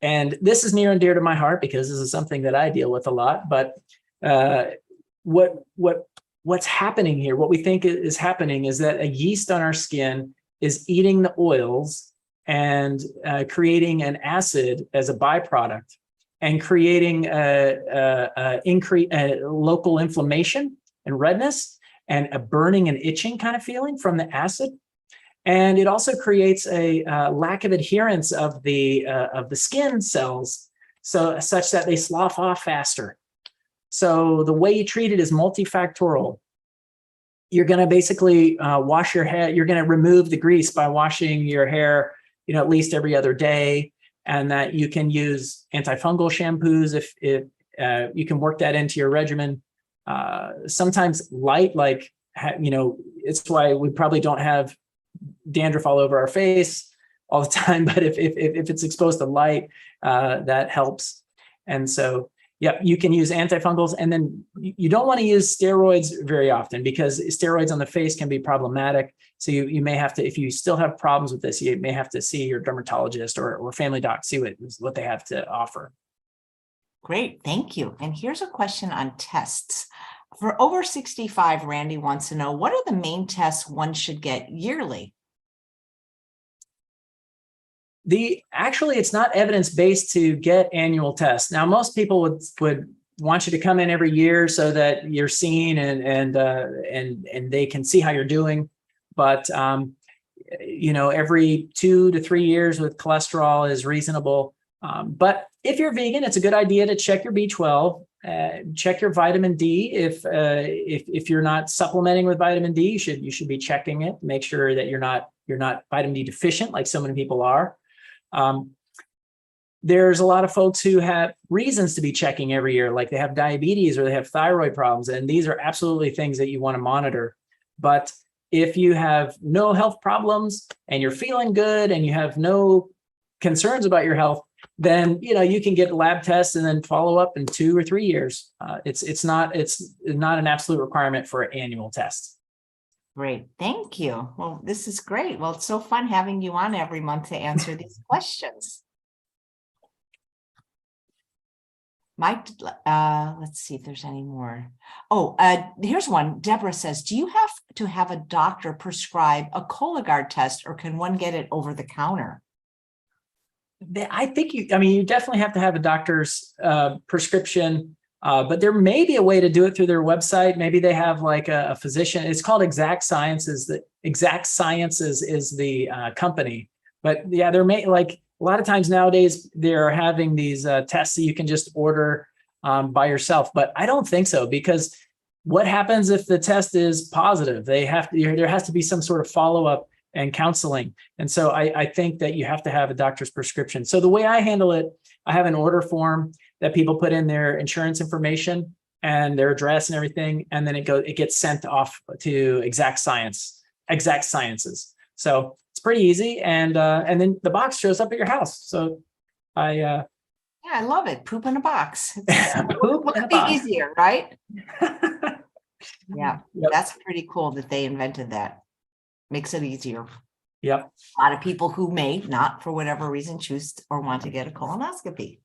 And this is near and dear to my heart because this is something that I deal with a lot. But what's happening here, what we think is happening, is that a yeast on our skin is eating the oils and creating an acid as a byproduct, and creating a local inflammation and redness and a burning and itching kind of feeling from the acid. And it also creates a lack of adherence of the skin cells, such that they slough off faster. So the way you treat it is multifactorial. You're going to basically wash your hair. You're going to remove the grease by washing your hair, at least every other day, and that you can use antifungal shampoos if you can work that into your regimen. Sometimes light, it's why we probably don't have dandruff all over our face all the time, but if it's exposed to light, that helps. And so, yeah, you can use antifungals, and then you don't want to use steroids very often because steroids on the face can be problematic. So you may have to, if you still have problems with this, you may have to see your dermatologist or family doc, see what they have to offer. Great, thank you. And here's a question on tests. For over 65, Randy wants to know, what are the main tests one should get yearly? Actually, it's not evidence-based to get annual tests. Now, most people would want you to come in every year so that you're seen and they can see how you're doing. But every 2 to 3 years with cholesterol is reasonable. But if you're vegan, it's a good idea to check your B12, check your vitamin D. If you're not supplementing with vitamin D, you should be checking it. Make sure that you're not vitamin D deficient, like so many people are. There's a lot of folks who have reasons to be checking every year, like they have diabetes or they have thyroid problems, and these are absolutely things that you want to monitor. But if you have no health problems and you're feeling good and you have no concerns about your health, then, you can get lab tests and then follow up in 2 or 3 years. It's not an absolute requirement for an annual test. Great. Thank you. Well, this is great. Well, it's so fun having you on every month to answer these questions. Mike, let's see if there's any more. Oh, here's one. Deborah says, do you have to have a doctor prescribe a Cologuard test, or can one get it over the counter? I think you definitely have to have a doctor's prescription, but there may be a way to do it through their website. Maybe they have like a physician. It's called Exact Sciences. Exact Sciences is the company. But yeah, there may, like, a lot of times nowadays they're having these tests that you can just order by yourself. But I don't think so, because what happens if the test is positive? There has to be some sort of follow-up and counseling. And so I think that you have to have a doctor's prescription. So the way I handle it, I have an order form that people put in their insurance information and their address and everything. And then it gets sent off to Exact Sciences. So it's pretty easy. And then the box shows up at your house. So yeah, I love it. Poop in a box. Poop in a be box. easier, right? Yeah, Yep. That's pretty cool that they invented that. Makes it easier. Yep. A lot of people who may not, for whatever reason, choose or want to get a colonoscopy.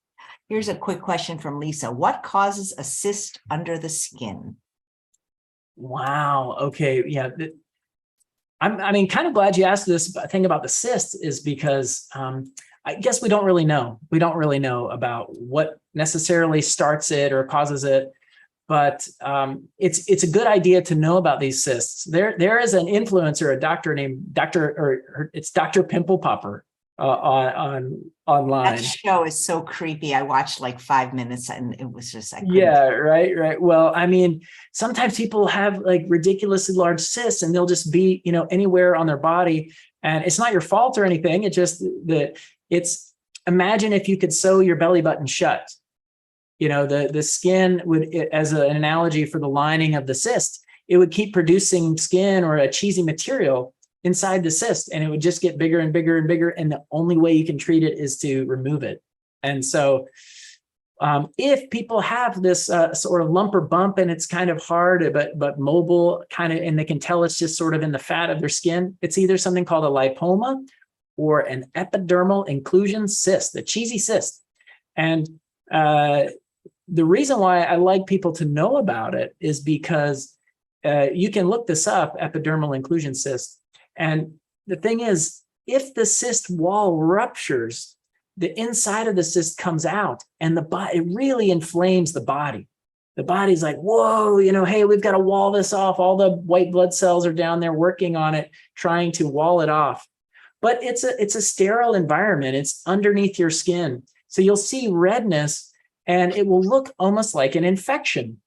Here's a quick question from Lisa. What causes a cyst under the skin? Wow. Okay. Yeah. I'm kind of glad you asked this thing about the cyst, is because I guess we don't really know. We don't really know about what necessarily starts it or causes it. But it's a good idea to know about these cysts. There is an influencer, a doctor named it's Dr. Pimple Popper online. That show is so creepy. I watched like 5 minutes and it was just like, yeah, right. Well, sometimes people have like ridiculously large cysts, and they'll just be, anywhere on their body, and it's not your fault or anything. It's imagine if you could sew your belly button shut. The skin would, as an analogy for the lining of the cyst, it would keep producing skin or a cheesy material inside the cyst, and it would just get bigger and bigger and bigger. And the only way you can treat it is to remove it. And so if people have this sort of lump or bump, and it's kind of hard, but mobile kind of, and they can tell it's just sort of in the fat of their skin, it's either something called a lipoma or an epidermal inclusion cyst, the cheesy cyst. And the reason why I like people to know about it is because you can look this up, epidermal inclusion cyst. And the thing is, if the cyst wall ruptures, the inside of the cyst comes out, and it really inflames the body. The body's like, whoa, hey, we've got to wall this off. All the white blood cells are down there working on it, trying to wall it off. But it's a sterile environment. It's underneath your skin. So you'll see redness, and it will look almost like an infection.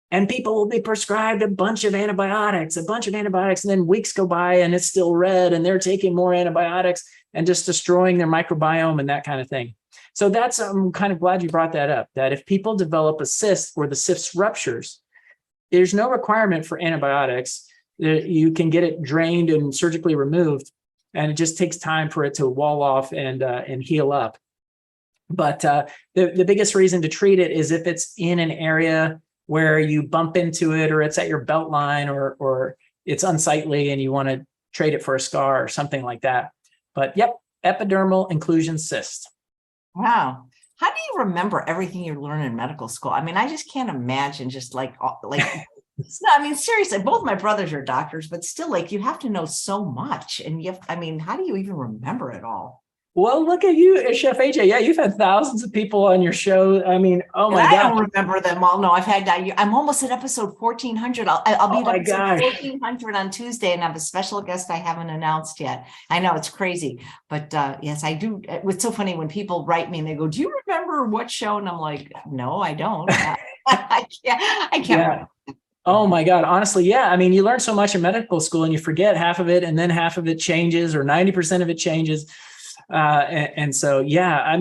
And people will be prescribed a bunch of antibiotics, and then weeks go by and it's still red, and they're taking more antibiotics and just destroying their microbiome and that kind of thing. So I'm kind of glad you brought that up, that if people develop a cyst or the cyst ruptures, there's no requirement for antibiotics. You can get it drained and surgically removed, and it just takes time for it to wall off and heal up. But the biggest reason to treat it is if it's in an area where you bump into it, or it's at your belt line, or it's unsightly and you want to trade it for a scar or something like that. But yep, epidermal inclusion cyst. Wow. How do you remember everything you learn in medical school? I just can't imagine just like no, seriously, both my brothers are doctors, but still, like, you have to know so much. And how do you even remember it all? Well, look at you, Chef AJ. Yeah, you've had thousands of people on your show. Oh my God. I don't remember them all. No, I'm almost at episode 1400. I'll be at episode 1400 on Tuesday, and I have a special guest I haven't announced yet. I know it's crazy, but yes, I do. It's so funny when people write me and they go, "Do you remember what show?" And I'm like, "No, I don't. I can't remember." Oh my God. Honestly, yeah. You learn so much in medical school, and you forget half of it, and then half of it changes, or 90% of it changes. And so, yeah,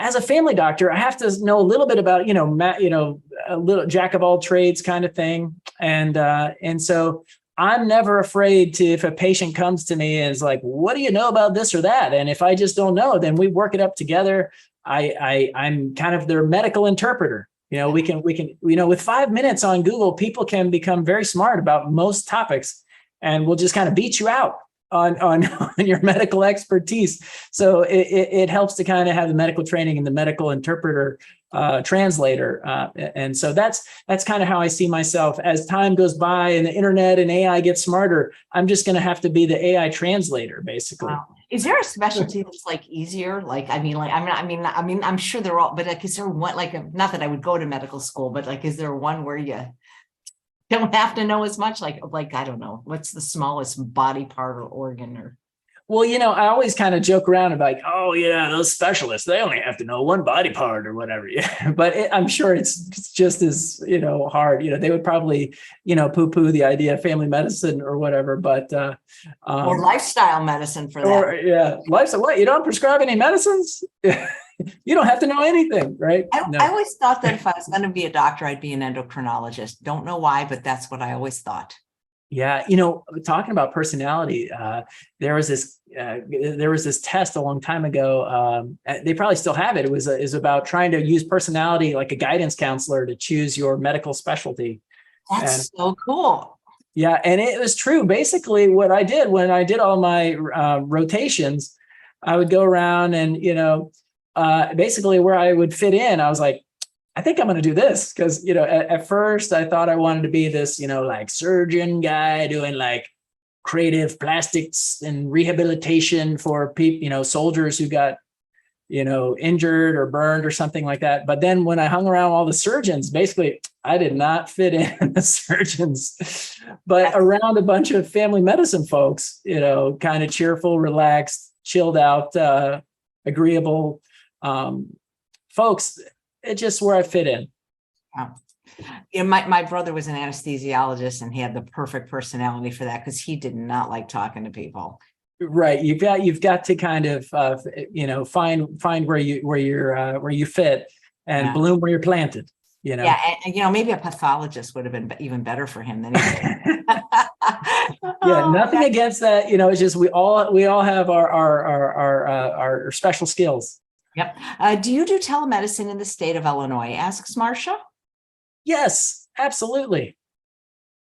as a family doctor, I have to know a little bit about, a little jack of all trades kind of thing. And so I'm never afraid to, if a patient comes to me and is like, what do you know about this or that? And if I just don't know, then we work it up together. I'm kind of their medical interpreter. We can, with 5 minutes on Google, people can become very smart about most topics, and we'll just kind of beat you out on your medical expertise. So it helps to kind of have the medical training and the medical interpreter translator. And so that's kind of how I see myself. As time goes by and the internet and AI gets smarter, I'm just going to have to be the AI translator, basically. Wow. Is there a specialty that's like easier? Like, I'm sure they're all, but like, is there one, like, not that I would go to medical school, but like, is there one where you don't have to know as much? Like, I don't know, what's the smallest body part or organ or? Well, I always kind of joke around about like, oh yeah, those specialists, they only have to know one body part or whatever. Yeah. But I'm sure it's just as, hard, they would probably, poo-poo the idea of family medicine or whatever, but, or lifestyle medicine for that. Or, yeah. Lifestyle, what? You don't prescribe any medicines? You don't have to know anything, right? I always thought that if I was going to be a doctor, I'd be an endocrinologist. Don't know why, but that's what I always thought. Yeah, talking about personality, there was this test a long time ago. They probably still have it. It was about trying to use personality like a guidance counselor to choose your medical specialty. That's so cool. Yeah, and it was true. Basically, what I did when I did all my rotations, I would go around and basically where I would fit in, I was like, I think I'm going to do this because, at first I thought I wanted to be this, like surgeon guy doing like creative plastics and rehabilitation for people, soldiers who got, injured or burned or something like that. But then when I hung around all the surgeons, basically I did not fit in the surgeons, but around a bunch of family medicine folks, kind of cheerful, relaxed, chilled out, agreeable folks. It's just where I fit in. Wow. My brother was an anesthesiologist and he had the perfect personality for that because he did not like talking to people. Right. You've got to kind of find where you fit and bloom where you're planted. Yeah, and maybe a pathologist would have been even better for him than he did. Yeah, nothing against that. It's just we all have our special skills. Yep. Do you do telemedicine in the state of Illinois? Asks Marcia. Yes, absolutely.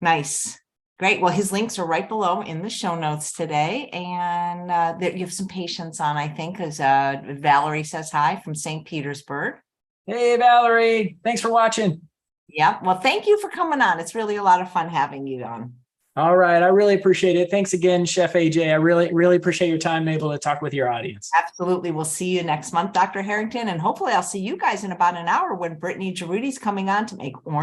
Nice. Great. Well, his links are right below in the show notes today. And you have some patients on, I think, as Valerie says hi from St. Petersburg. Hey, Valerie. Thanks for watching. Yeah. Well, thank you for coming on. It's really a lot of fun having you on. All right. I really appreciate it. Thanks again, Chef AJ. I really, really appreciate your time able to talk with your audience. Absolutely. We'll see you next month, Dr. Harrington. And hopefully I'll see you guys in about an hour when Brittany Girudi's coming on to make orange